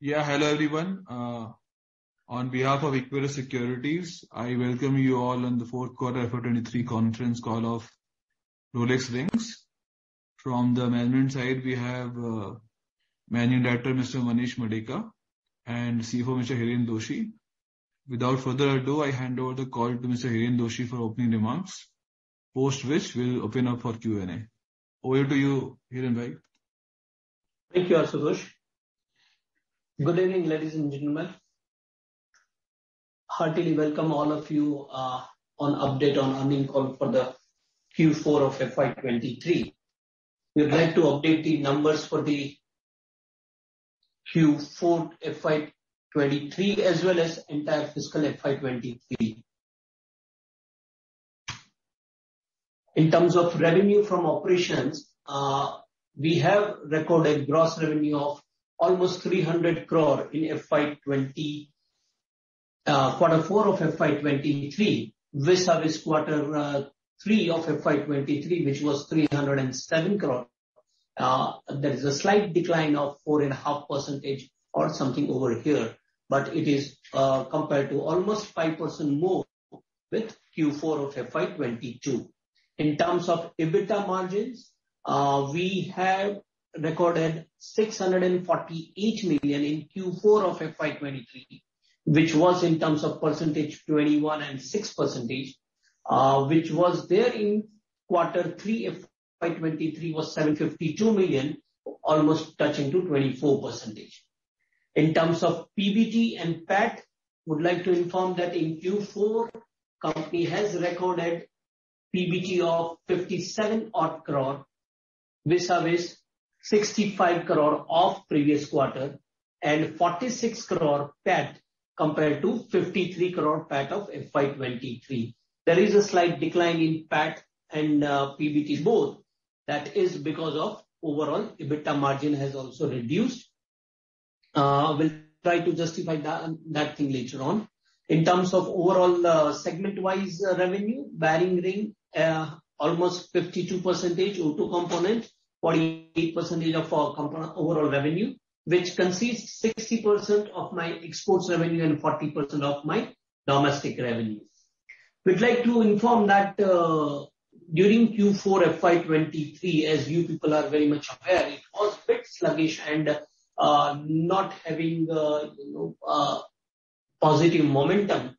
Yeah, hello everyone. On behalf of Equirus Securities, I welcome you all on the fourth quarter FY23 conference call of Rolex Rings. From the management side, we have Managing Director Mr. Manish Madeka and CFO Mr. Hiren Doshi. Without further ado, I hand over the call to Mr. Hiren Doshi for opening remarks, post which we'll open up for Q&A. Over to you, Hiren bhai. Thank you, Asutosh. Good evening, ladies and gentlemen. Heartily welcome all of you on update on earnings call for the Q4 of FY23. We would like to update the numbers for the Q4 FY23 as well as entire fiscal FY23. In terms of revenue from operations, we have recorded gross revenue of almost 300 crore in FY20, quarter 4 of FY23, vis-a-vis quarter 3 of FY23, which was 307 crore. There is a slight decline of 4.5% or something over here, but it is compared to almost 5% more with Q4 of FY22. In terms of EBITDA margins, we have recorded 648 million in Q4 of FY23, which was in terms of percentage 21 and 6%, which was there in quarter 3 FY23 was 752 million, almost touching to 24%. In terms of PBT and PAT, would like to inform that in Q4, company has recorded PBT of 57 odd crore, vis-a-vis 65 crore of previous quarter and 46 crore PAT compared to 53 crore PAT of FY23. There is a slight decline in PAT and PBT both. That is because of overall EBITDA margin has also reduced. We'll try to justify that thing later on. In terms of overall segment-wise revenue, bearing ring almost 52% auto component, 48% of our component overall revenue, which consists 60% of my exports revenue and 40% of my domestic revenue. We'd like to inform that during Q4 FY23, as you people are very much aware, it was a bit sluggish and not having positive momentum.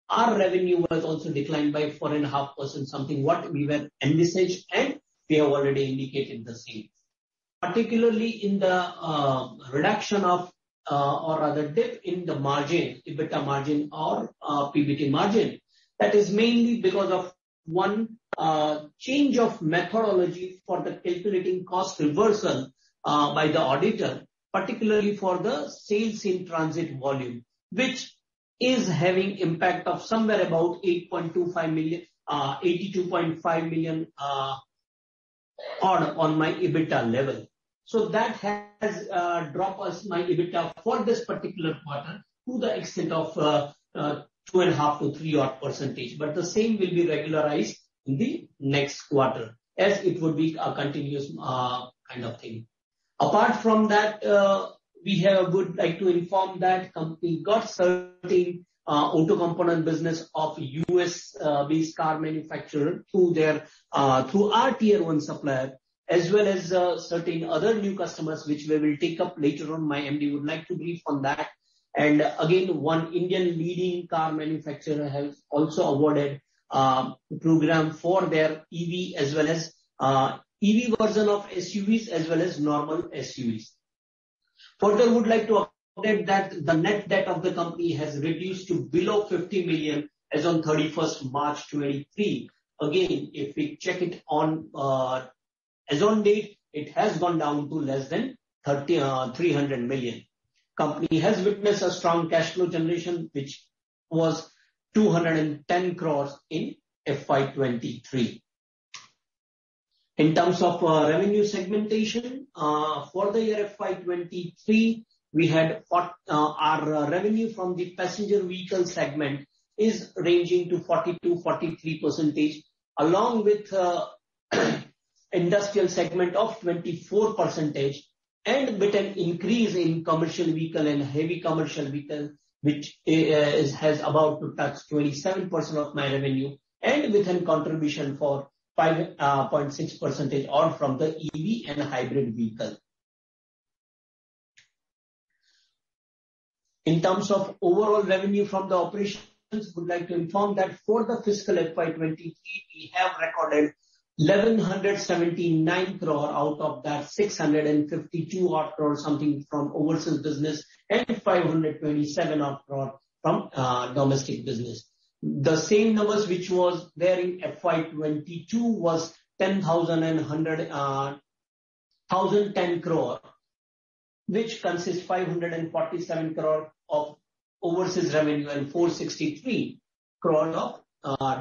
Our revenue was also declined by 4.5%, something what we were envisaged, and we have already indicated the same. Particularly in the reduction of or rather dip in the margin, EBITDA margin or PBT margin, that is mainly because of one change of methodology for the calculating cost reversal by the auditor, particularly for the sales in transit volume, which is having impact of somewhere about 8.25 million, 82.5 million odd on my EBITDA level. So that has dropped us my EBITDA for this particular quarter to the extent of 2.5 to 3 odd %. But the same will be regularized in the next quarter, as it would be a continuous kind of thing. Apart from that, we would like to inform that company got certain auto component business of US based car manufacturer through our tier 1 supplier, as well as certain other new customers which we will take up later on. My MD would like to brief on that. And again, one Indian leading car manufacturer has also awarded program for their EV as well as EV version of SUVs as well as normal SUVs. Further, would like to update that the net debt of the company has reduced to below 50 million as on 31st March 23. Again, if we check it on as on date, it has gone down to less than 300 million. Company has witnessed a strong cash flow generation, which was 210 crores in FY23. In terms of revenue segmentation, for the year FY23, we had our revenue from the passenger vehicle segment is ranging to 42-43%, along with industrial segment of 24%, and with an increase in commercial vehicle and heavy commercial vehicle, which has about to touch 27% of my revenue, and with a contribution for 5.6% odd from the EV and hybrid vehicle. In terms of overall revenue from the operations, would like to inform that for the fiscal FY23, we have recorded 1,179 crore, out of that 652 odd crore something from overseas business and 527 odd crore from domestic business. The same numbers which was there in FY22 was 1,010 crore, which consists 547 crore of overseas revenue and 463 crore of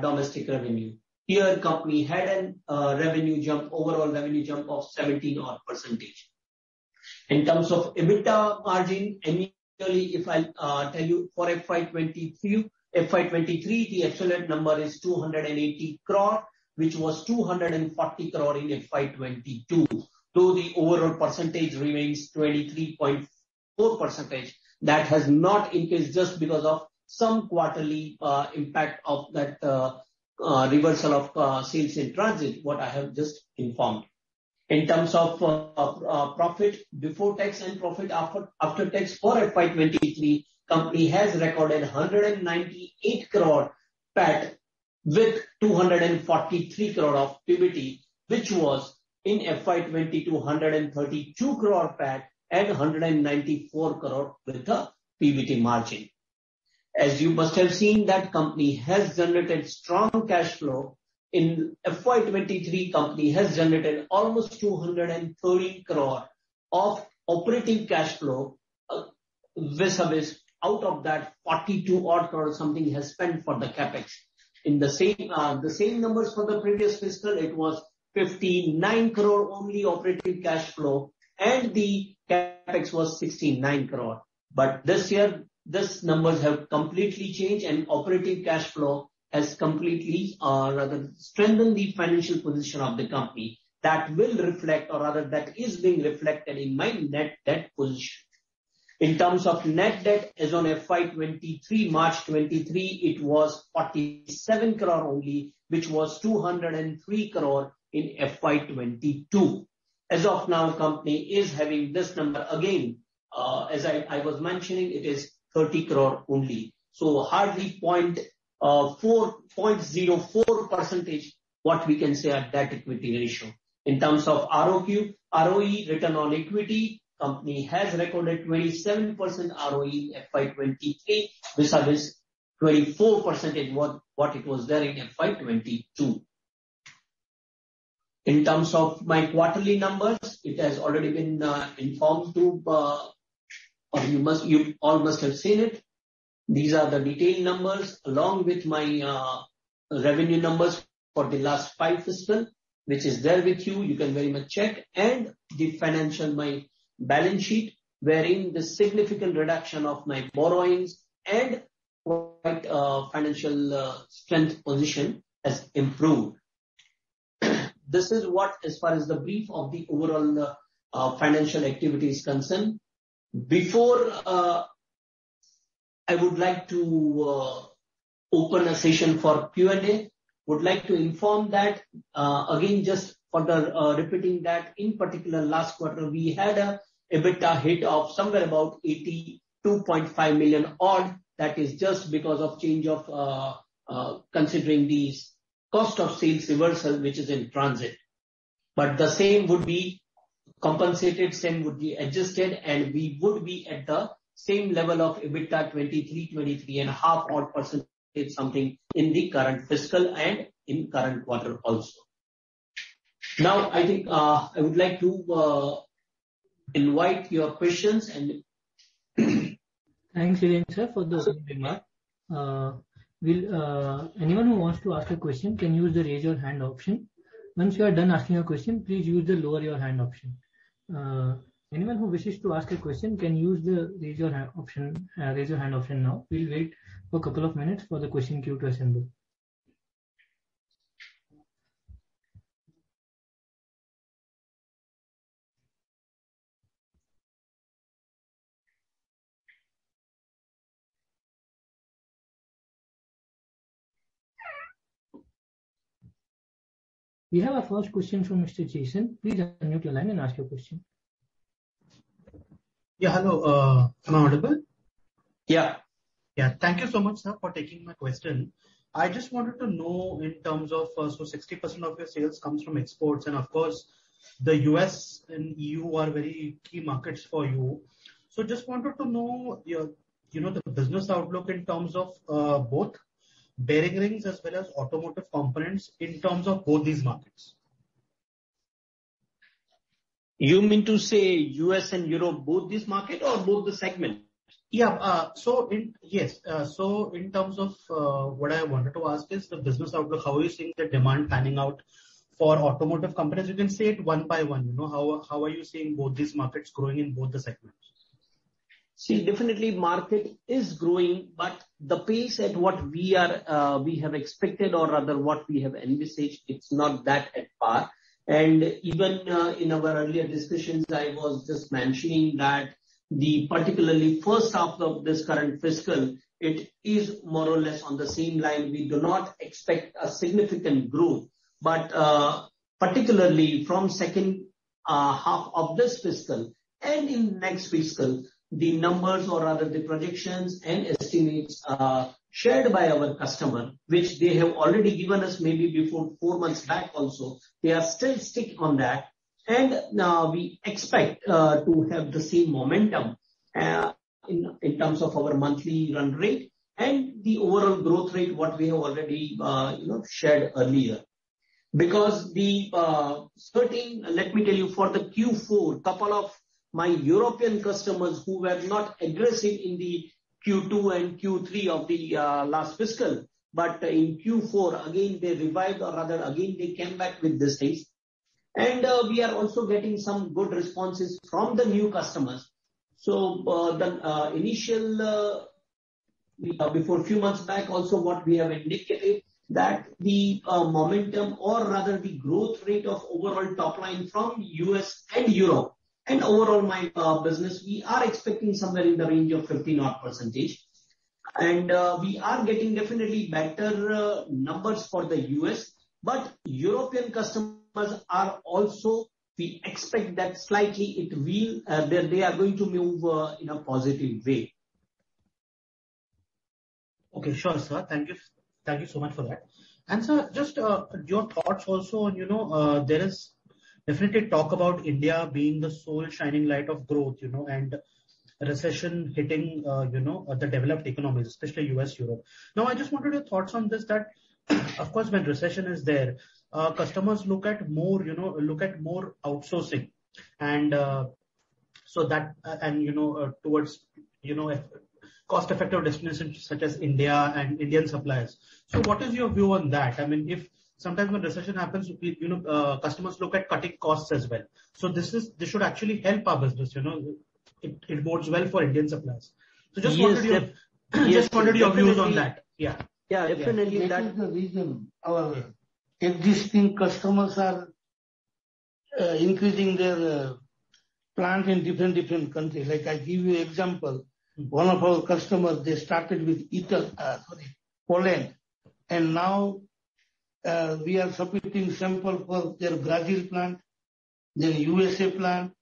domestic revenue. Here, company had an revenue jump, overall revenue jump of 17 odd percentage. In terms of EBITDA margin, annually, if I tell you for FY23, the absolute number is 280 crore, which was 240 crore in FY22. Though the overall percentage remains 23.4%, that has not increased just because of some quarterly impact of that reversal of sales in transit, what I have just informed. In terms of profit before tax and profit after tax for FY23, company has recorded 198 crore PAT with 243 crore of PBT, which was in FY22 132 crore PAT and 194 crore with the PBT margin. As you must have seen, that company has generated strong cash flow. In FY23, company has generated almost 230 crore of operating cash flow, vis-a-vis out of that 42 odd crore something has spent for the capex. In the same numbers for the previous fiscal, it was 59 crore only operating cash flow, and the capex was 69 crore. But this year, this numbers have completely changed, and operating cash flow has completely, rather strengthened the financial position of the company. That will reflect, or rather that is being reflected in my net debt position. In terms of net debt, as on FY23, March 23, it was 47 crore only, which was 203 crore in FY22. As of now, company is having this number again. As I was mentioning, it is 30 crore only. So hardly 0.04%, what we can say a debt equity ratio. In terms of ROE, return on equity, company has recorded 27% ROE in FY23, vis-a-vis 24% what it was there in FY22. In terms of my quarterly numbers, it has already been informed to, or you all must have seen it. These are the detailed numbers along with my revenue numbers for the last 5 fiscal, which is there with you. You can very much check, and the financial, my balance sheet, wherein the significant reduction of my borrowings and quite financial strength position has improved. This is what, as far as the brief of the overall financial activity is concerned. Before I would like to open a session for Q&A, would like to inform that again, just for the repeating that in particular last quarter we had a EBITDA hit of somewhere about 82.5 million odd. That is just because of change of considering the cost of sales reversal, which is in transit. But the same would be compensated, same would be adjusted, and we would be at the same level of EBITDA 23.5 odd percentage something in the current fiscal and in current quarter also. Now I think I would like to invite your questions and Thanks, Hiren sir, for the remark. Anyone who wants to ask a question can use the raise your hand option. Once you are done asking a question, please use the lower your hand option. Anyone who wishes to ask a question can use the raise your hand option now. We'll wait for a couple of minutes for the question queue to assemble. We have our first question from Mr. Jason. Please unmute your line and ask your question. Yeah, hello. Am I audible? Yeah. Yeah. Thank you so much, sir, for taking my question. I just wanted to know in terms of, so 60% of your sales comes from exports, and of course, the US and EU are very key markets for you. So just wanted to know your, the business outlook in terms of both bearing rings as well as automotive components in terms of both these markets. You mean to say US and Europe, both this market or both the segment? Yeah. So in terms of what I wanted to ask is the business outlook. How are you seeing the demand panning out for automotive companies? You can say it one by one. How are you seeing both these markets growing in both the segments? See, definitely market is growing, but the pace at what we have expected, or rather what we have envisaged, it's not that at par. And even in our earlier discussions, I was just mentioning that the particularly first half of this current fiscal, it is more or less on the same line. We do not expect a significant growth, but particularly from second half of this fiscal and in next fiscal, the numbers or rather the projections and estimates shared by our customer, which they have already given us maybe before 4 months back also, they are still stick on that. And we expect to have the same momentum in terms of our monthly run rate and the overall growth rate, what we have already shared earlier. Because the let me tell you, for the Q4, couple of my European customers who were not aggressive in the Q2 and Q3 of the last fiscal, but in Q4 again they revived, or rather again they came back with these things. And we are also getting some good responses from the new customers. So the initial, before a few months back also, what we have indicated that the momentum or rather the growth rate of overall top line from US and Europe and overall my business, we are expecting somewhere in the range of 50% and we are getting definitely better numbers for the US, but European customers are also, we expect that slightly it will, they are going to move in a positive way. Okay, sure, sir. Thank you so much for that. And sir, just your thoughts also on, there is definitely talk about India being the sole shining light of growth, and recession hitting, the developed economies, especially US, Europe. Now, I just wanted your thoughts on this, that of course, when recession is there, customers look at more outsourcing and, so that, and, towards, cost-effective destinations such as India and Indian suppliers. So what is your view on that? I mean, if sometimes when recession happens, customers look at cutting costs as well. So this should actually help our business, it bodes well for Indian suppliers. So just wanted your views on that. Yeah. Yeah, definitely. Yeah. That is the reason our existing customers are increasing their plant in different countries. Like I give you example, one of our customers, they started with Poland, and now we are submitting sample for their Brazil plant, then USA plant,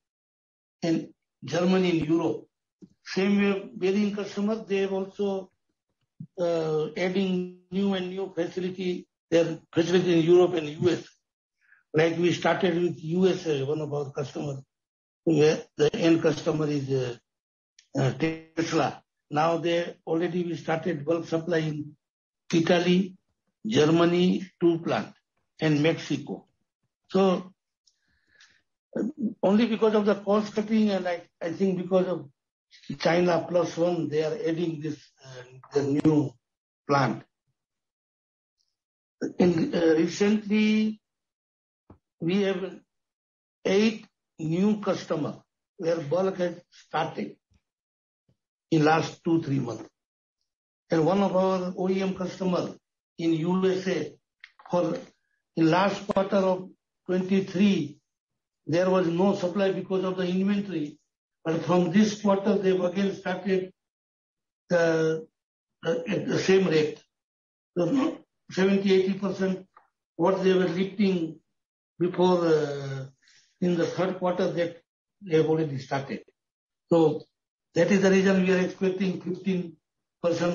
and Germany and Europe. Same way, bearing customers, they have also adding new facility, their facility in Europe and US. Like we started with USA, one of our customers, where the end customer is Tesla. Now we started bulk supply in Italy, Germany, 2 plant, and Mexico. So only because of the cost cutting, and I think because of China +1, they are adding this the new plant. Recently, we have 8 new customers where bulk has started in last 2-3 months. And one of our OEM customers in USA, in last quarter of 23, there was no supply because of the inventory. But from this quarter, they've again started at the same rate. So 70-80% what they were lifting before in the third quarter that they have already started. So that is the reason we are expecting 15%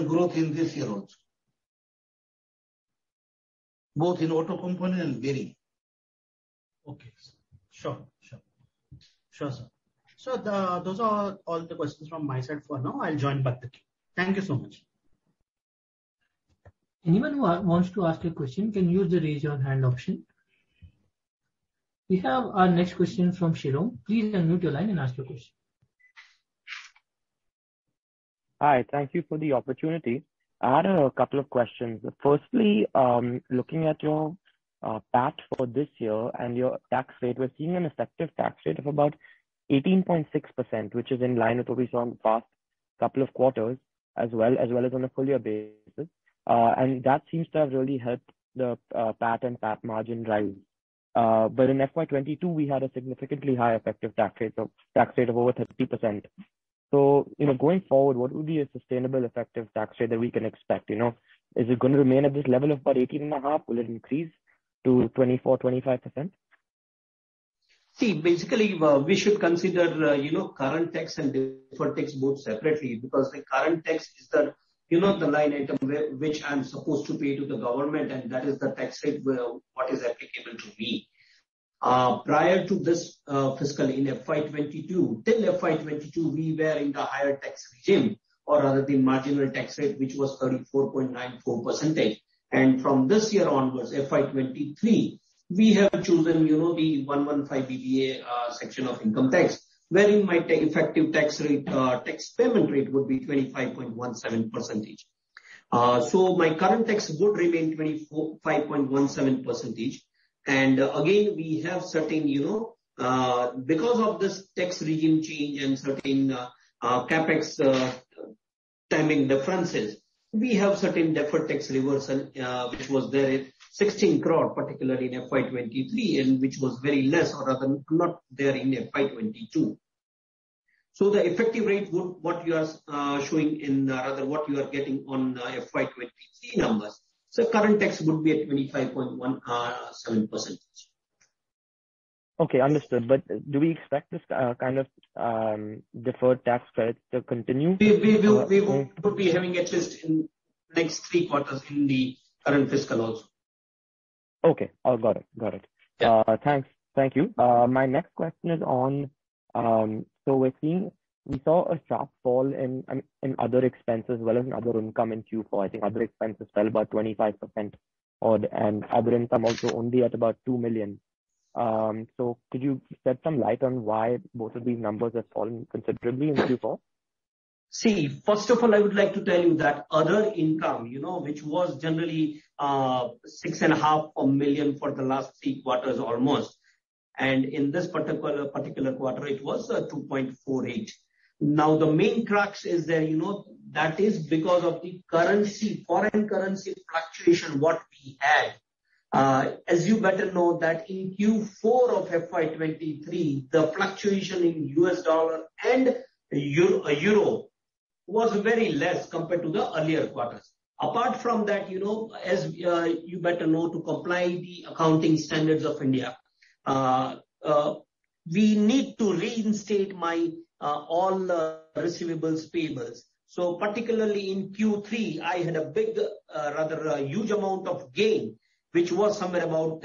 growth in this year also, both in auto component and bearing. Okay. Sure, sir. So those are all the questions from my side for now. I'll join back the queue. Thank you so much. Anyone who wants to ask a question can use the raise your hand option. We have our next question from Shilom. Please unmute your line and ask your question. Hi, thank you for the opportunity. I had a couple of questions. Firstly, looking at your PAT for this year and your tax rate, we're seeing an effective tax rate of about 18.6%, which is in line with what we saw in the past couple of quarters, as well as on a full year basis. And that seems to have really helped the PAT and PAT margin rise. But in FY22, we had a significantly high effective tax rate of over 30%. So, going forward, what would be a sustainable effective tax rate that we can expect? Is it going to remain at this level of about 18.5? Will it increase to 24-25%? See, basically, we should consider, current tax and deferred tax both separately, because the current tax is the line item which I'm supposed to pay to the government, and that is the tax rate what is applicable to me. Prior to this fiscal in FY22, till FY22, we were in the higher tax regime, or rather the marginal tax rate, which was 34.94%. And from this year onwards, FY23, we have chosen, the 115 BBA section of income tax, wherein my effective tax rate, tax payment rate would be 25.17%. So my current tax would remain 25.17%. And again, we have certain, because of this tax regime change and certain capex timing differences, we have certain deferred tax reversal, which was there at 16 crore, particularly in FY23, and which was very less, or rather not there in FY22. So the effective rate would, what you are showing in, rather what you are getting on FY23 numbers. So current tax would be at 25.17%. Okay, understood. But do we expect this kind of deferred tax credit to continue? We would be having at least in next 3 quarters in the current fiscal also. Okay, got it. Yeah. Thank you. My next question is on, so we saw a sharp fall in other expenses as well as in other income in Q4. I think other expenses fell about 25% odd, and other income also only at about 2 million. So could you shed some light on why both of these numbers have fallen considerably in Q4? See, first of all, I would like to tell you that other income, which was generally 6.5 million for the last 3 quarters almost, and in this particular quarter it was 2.48. Now the main crux is there, that is because of the foreign currency fluctuation what we had. As you better know that in Q4 of FY23, the fluctuation in US dollar and euro was very less compared to the earlier quarters. Apart from that, as you better know, to comply the accounting standards of India, we need to reinstate my all receivables payables. So particularly in Q3, I had a big, rather a huge amount of gain, which was somewhere about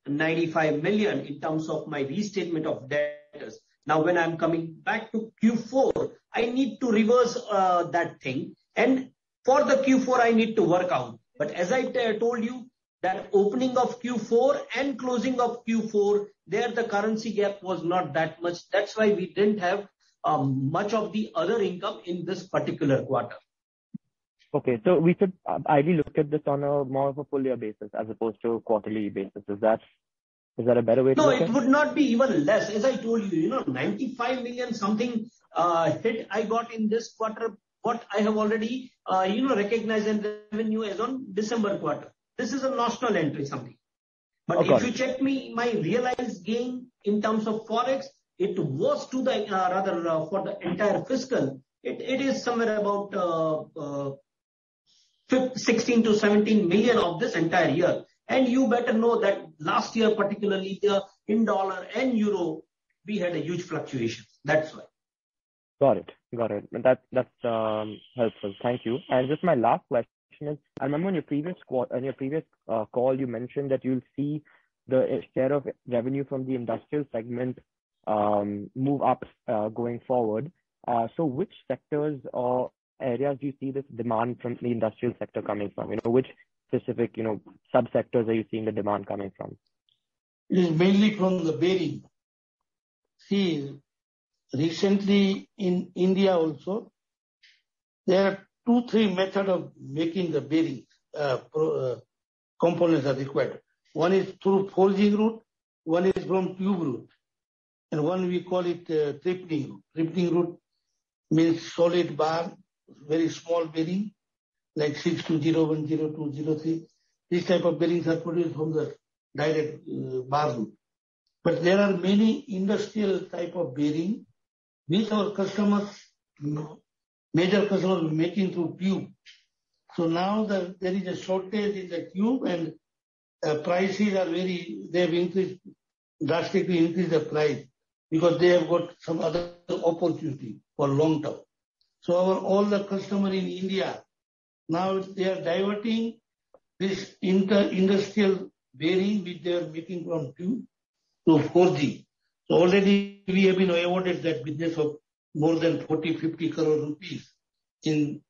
95 million in terms of my restatement of debtors. Now, when I'm coming back to Q4, I need to reverse that thing. And for the Q4, I need to work out. But as I told you, that opening of Q4 and closing of Q4, there the currency gap was not that much. That's why we didn't have much of the other income in this particular quarter. Okay, so we should ideally look at this on a more of a full year basis as opposed to a quarterly basis. Is that a better way to look at it? No, it would not be even less. As I told you, 95 million something hit I got in this quarter, what I have already, recognized in revenue as on December quarter. This is a notional entry something. But if you check my realized gain in terms of Forex, it was to the, for the entire fiscal, it is somewhere about 16 to 17 million of this entire year. And you better know that last year, particularly in dollar and euro, we had a huge fluctuation. That's why. Got it. That's helpful. Thank you. And just my last question is, I remember in your previous call, you mentioned that you'll see the share of revenue from the industrial segment move up going forward. So which sectors or areas do you see this demand from the industrial sector coming from? Which specific, subsectors are you seeing the demand coming from? It is mainly from the bearing. See, recently in India also, there are 2-3 methods of making the bearing components are required. One is through forging route, one is from tube route, and one we call it tripling route. Tripling route means solid bar, very small bearing, like 62010203. This type of bearings are produced from the direct bar route. But there are many industrial type of bearing which our customers, major customers making through tube. So now there is a shortage in the tube and prices are they have drastically increased the price because they have got some other opportunity for long term. So all the customers in India, now they are diverting this industrial bearing which they are making from tube to 4G. So already we have been awarded that business of more than 40-50 crore rupees in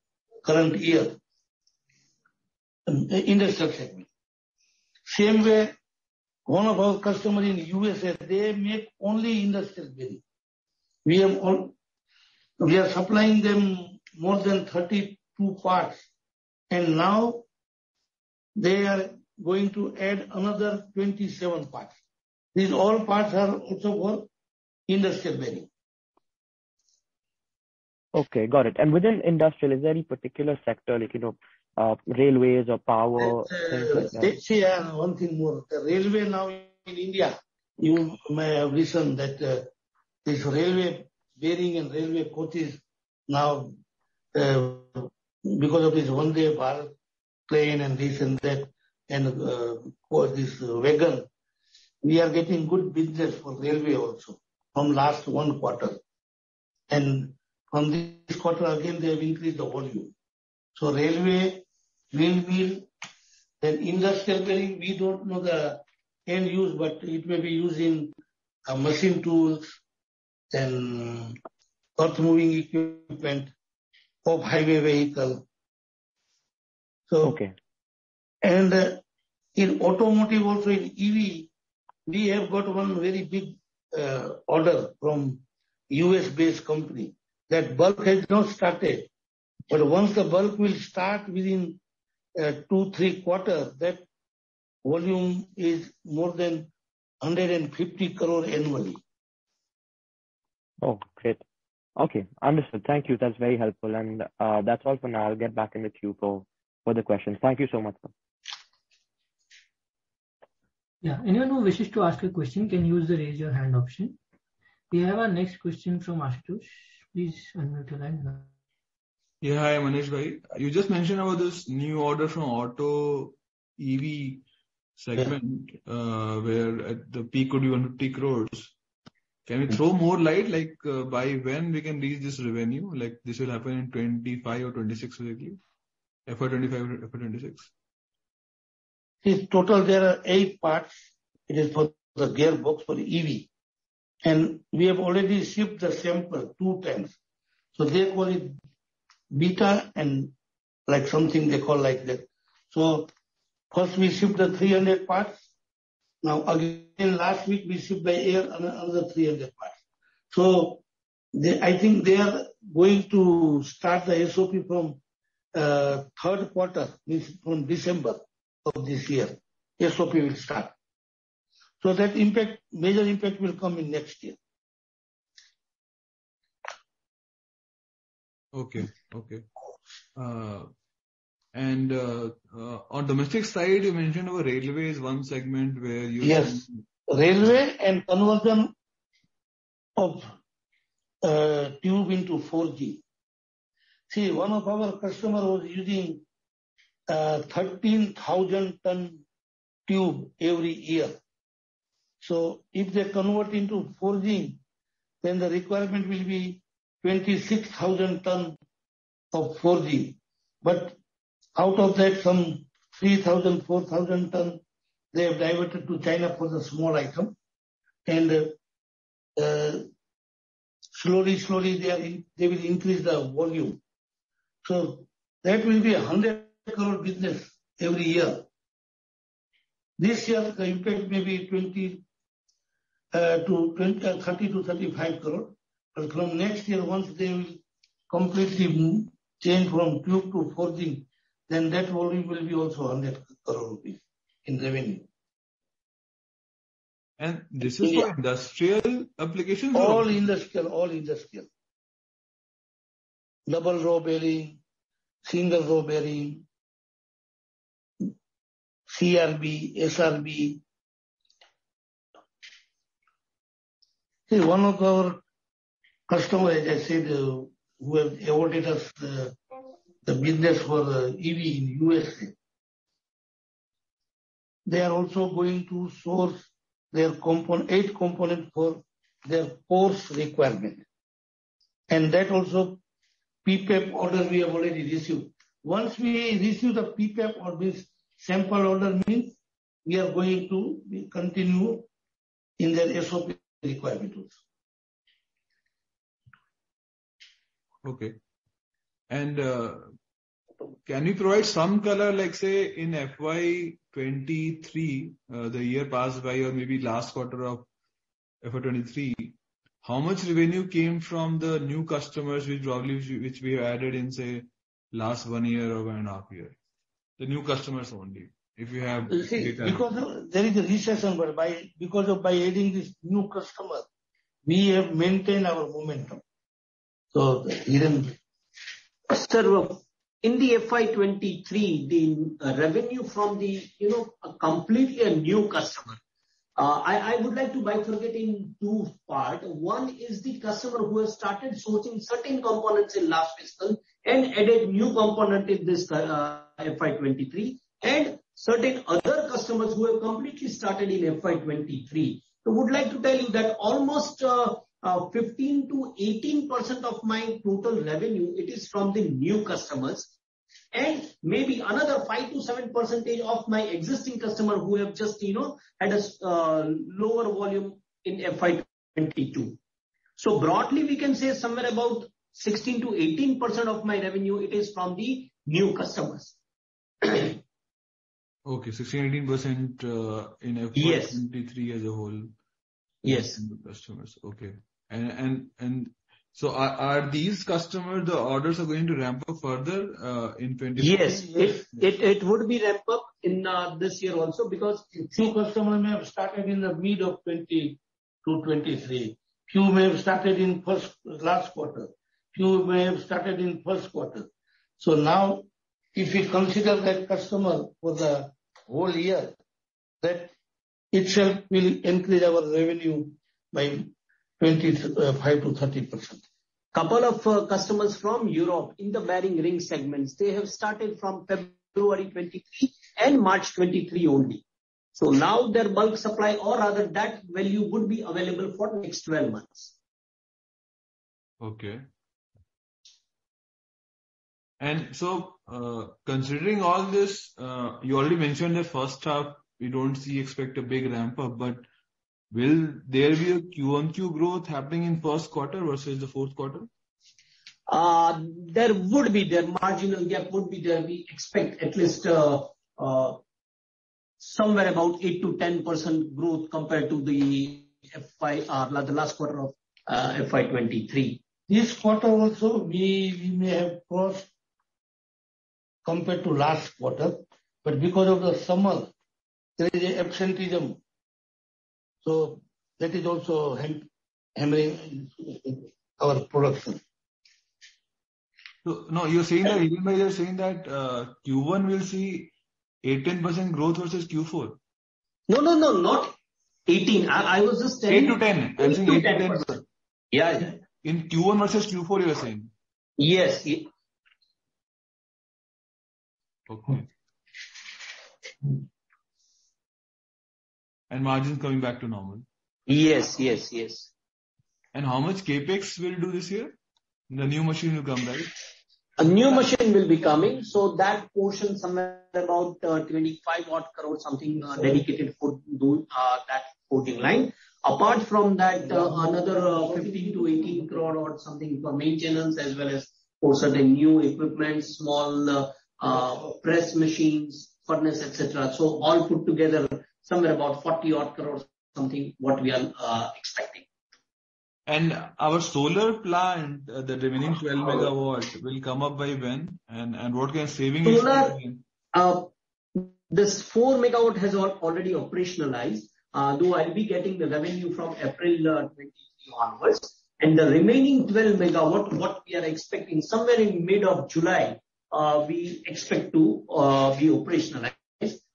current year, industrial segment. Same way, one of our customers in USA, they make only industrial bearing. We are supplying them more than 32 parts, and now they are going to add another 27 parts. These all parts are also for industrial bearing. Okay, got it. And within industrial, is there any particular sector, like, railways or power, things like that? See, one thing more. The railway now in India, you may have listened that this railway bearing and railway coaches now, because of this Vande Bharat train and this and that, and this wagon, we are getting good business for railway also from last 1 quarter. And from this quarter again, they have increased the volume. So railway, windmill, then industrial bearing, we don't know the end use, but it may be used in machine tools, then earth moving equipment, of highway vehicle. So, okay. And in automotive also, in EV, we have got one very big order from US based company. That bulk has not started, but once the bulk will start within 2-3 quarters, that volume is more than 150 crore annually. Oh, great. Okay, understood. Thank you. That's very helpful. And that's all for now. I'll get back in the queue for the questions. Thank you so much, sir. Yeah, anyone who wishes to ask a question can use the raise your hand option. We have our next question from Ashutosh. Please unmute your line now. Yeah, hi Manish bhai. You just mentioned about this new order from auto EV segment, where at the peak could be 150 crores. Can we throw more light, like by when we can reach this revenue? Like this will happen in 25 or 26 basically? FY25 or FY26? In total, there are 8 parts. It is for the gearbox for the EV. And we have already shipped the sample 2 times. So they call it beta and like something they call like that. So first we shipped the 300 parts. Now again, last week we shipped by air another 300 parts. So I think they are going to start the SOP from 3rd quarter, means from December of this year. SOP will start. So that major impact will come in next year. Okay. And on domestic side, you mentioned about railway is one segment where you... Yes, railway and conversion of tube into 4G. See, one of our customers was using 13,000 ton tube every year. So if they convert into forging, then the requirement will be 26,000 tons of forging. But out of that, some 3,000, 4,000 tons they have diverted to China for the small item. And slowly they will increase the volume. So that will be 100 crore business every year. This year the impact may be 30 to 35 crore. But from next year, once they will completely change from tube to forging, then that volume will be also 100 crore rupees in revenue. And this is for industrial applications? All industrial. Double row bearing, single row bearing, CRB, SRB. See, one of our customers, as I said, who have awarded us the business for EV in USA, they are also going to source their 8 components for their course requirement. And that also PPAP order we have already received. Once we receive the PPAP or this sample order, means we are going to continue in their SOP requirement also. Okay. And can you provide some color, like say in FY23, the year passed by, or maybe last quarter of FY23, how much revenue came from the new customers which we have added in, say, last 1 year or 1.5 years? The new customers only. If you have data. Because there is a recession, but by adding this new customer, we have maintained our momentum. So Sir, in the FY23, the revenue from the, completely a new customer. I would like to bifurcate in 2 parts. One is the customer who has started sourcing certain components in last fiscal and added new component in this FY23, and certain other customers who have completely started in FY23. So would like to tell you that almost 15 to 18% of my total revenue, it is from the new customers, and maybe another 5 to 7% of my existing customer who have just, had a lower volume in FY22. So broadly, we can say somewhere about 16 to 18% of my revenue, it is from the new customers. Okay, 16-18% in FY23 as a whole. Yes. Customers. Okay. And so are these customers, the orders are going to ramp up further in 2023? Yes, it would be ramp up in this year also, because few customers may have started in the mid of 20 to 23. Few may have started in last quarter. Few may have started in first quarter. So now, if we consider that customer for the whole year, that itself will increase our revenue by 25 to 30%. Couple of customers from Europe in the bearing ring segments, they have started from February 23 and March 23 only. So now their bulk supply, or rather that value, would be available for next 12 months. Okay. And so, considering all this, you already mentioned that first half, we don't expect a big ramp up, but will there be a Q1Q growth happening in first quarter versus the fourth quarter? There would be, their marginal gap would be there. We expect at least somewhere about 8 to 10% growth compared to the the last quarter of FY23. This quarter also, we may have crossed compared to last quarter, but because of the summer, there is an absenteeism. So that is also hammering our production. So, no, you're saying that, you're saying that Q1 will see 8-10% growth versus Q4? No, not 18. I was just telling 8 to 10. I'm saying 8 to 10%. Yeah. In Q1 versus Q4, you're saying? Yes. Okay. and margins coming back to normal. Yes. And how much CapEx will do this year? The new machine will come, right? A new machine will be coming, so that portion somewhere about 25 odd crore something dedicated for do that coating line. Apart from that, another 15 to 18 crore or something for maintenance, as well as for certain new equipment, small press machines, furnace, etc. So all put together, somewhere about 40 odd crore something what we are expecting. And our solar plant, the remaining 12 megawatt, will come up by when? And what kind of saving is solar, this 4 megawatt has already operationalized, though I'll be getting the revenue from April 23 onwards. And the remaining 12 megawatt, what we are expecting somewhere in mid of July, we expect to be operationalized.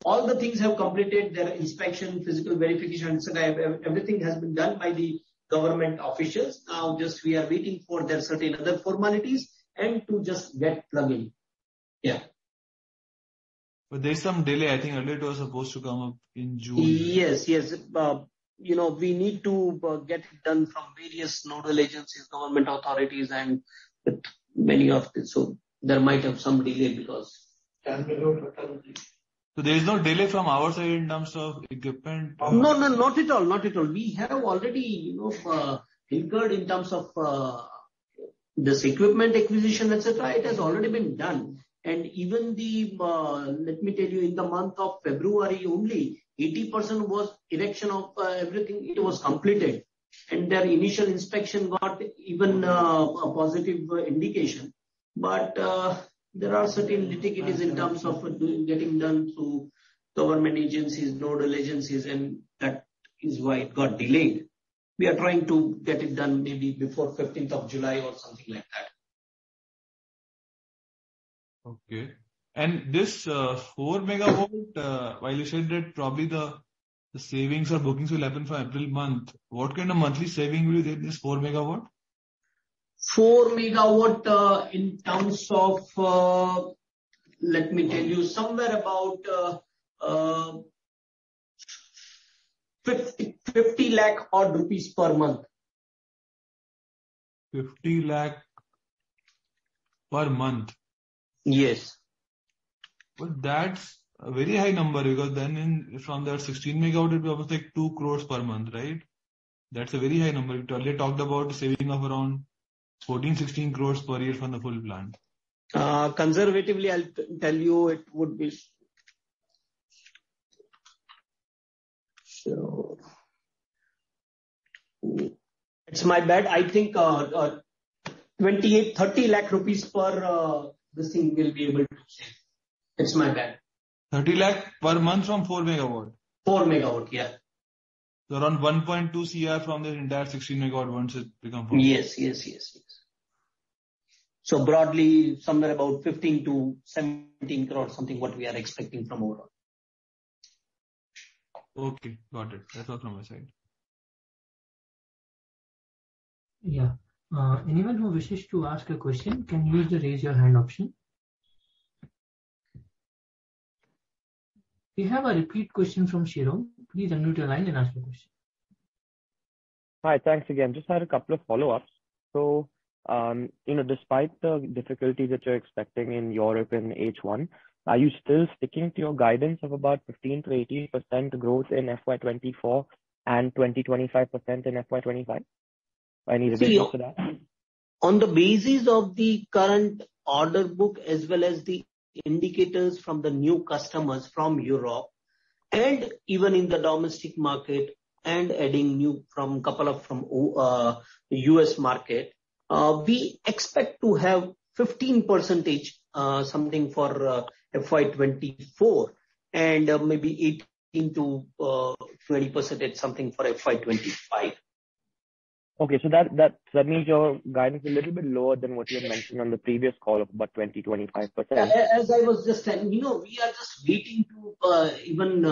All the things have completed their inspection, physical verification, etc. Everything has been done by the government officials. Now just we are waiting for their certain other formalities and to just get plug in. Yeah. But there's some delay. I think earlier it was supposed to come up in June. Yes. We need to get it done from various nodal agencies, government authorities, and with many of this. So there might have some delay because. So there is no delay from our side in terms of equipment? No, not at all. Not at all. We have already, incurred in terms of this equipment acquisition, etc. It has already been done. And even let me tell you, in the month of February only, 80% was erection of everything. It was completed. And their initial inspection got even a positive indication. But there are certain litigants in terms of getting done through government agencies, nodal agencies, and that is why it got delayed. We are trying to get it done maybe before 15th of July or something like that. Okay. And this 4 megawatt, while you said that probably the savings or bookings will happen for April month, what kind of monthly saving will you get this 4 megawatt? 4 megawatt in terms of, let me tell you, somewhere about 50 lakh odd rupees per month. 50 lakh per month? Yes. But that's a very high number, because then from that 16 megawatt, it will be almost like 2 crores per month, right? That's a very high number. We earlier talked about saving of around 14-16 crores per year from the full plant. Conservatively, I'll tell you it would be. So, it's my bad. I think 28-30 lakh rupees per this thing will be able to save. It's my bad. 30 lakh per month from 4 megawatt? 4 megawatt, yeah. So around 1.2 CR from the entire 16 megawatt once it becomes full. Yes. So broadly, somewhere about 15 to 17 crore, something what we are expecting from overall. Okay, got it. That's all from my side. Yeah. Anyone who wishes to ask a question can use the raise your hand option. We have a repeat question from Shirom. Please unmute your line and ask your question. Hi, thanks again. Just had a couple of follow-ups. So, despite the difficulties that you're expecting in Europe in H1, are you still sticking to your guidance of about 15 to 18% growth in FY24 and 20-25% in FY25? Any revisions to that? On the basis of the current order book as well as the indicators from the new customers from Europe and even in the domestic market and adding new from couple of from US market, we expect to have 15% something for FY24 and maybe 18 to 20% something for FY25. Okay, so that means your guidance is a little bit lower than what you had mentioned on the previous call of about 20-25%. As I was just telling, we are just waiting to even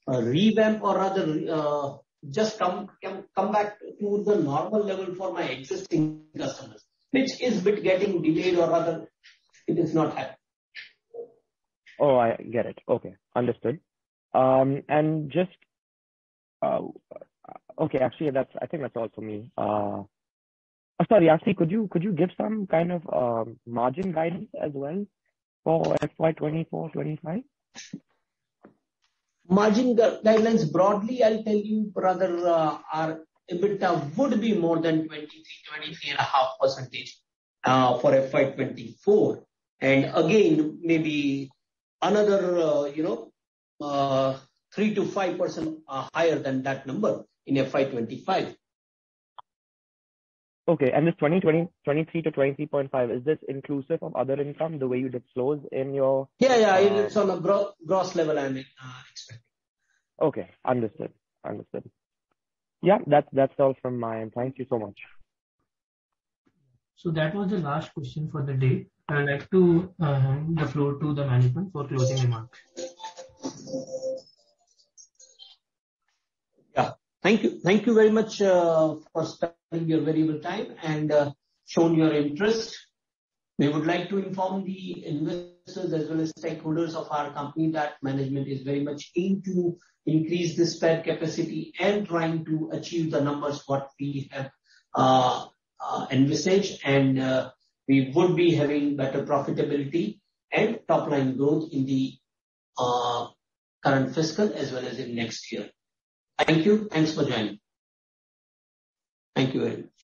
revamp or rather just come back to the normal level for my existing customers, which is bit getting delayed or rather it is not happening. Oh, I get it. Okay, understood. And just Okay, actually, I think that's all for me. Sorry, actually, could you give some kind of margin guidance as well for FY24-25? Margin guidelines broadly, I'll tell you, rather, our EBITDA would be more than 23.5% for FY24. And again, maybe another, 3 to 5% higher than that number in FY25. Okay, and this 23 to 23.5, is this inclusive of other income, the way you disclose in your... Yeah, it's on a gross level, I'm expecting. Okay, understood. Yeah, that's all from my end. Thank you so much. So that was the last question for the day. I would like to hand the floor to the management for closing remarks. Yeah, thank you very much for spending your valuable time and shown your interest. We would like to inform the investors as well as stakeholders of our company that management is very much keen to increase the spare capacity and trying to achieve the numbers what we have envisaged, and we would be having better profitability and top line growth in the current fiscal as well as in next year. Thank you. Thanks for joining. Thank you very much.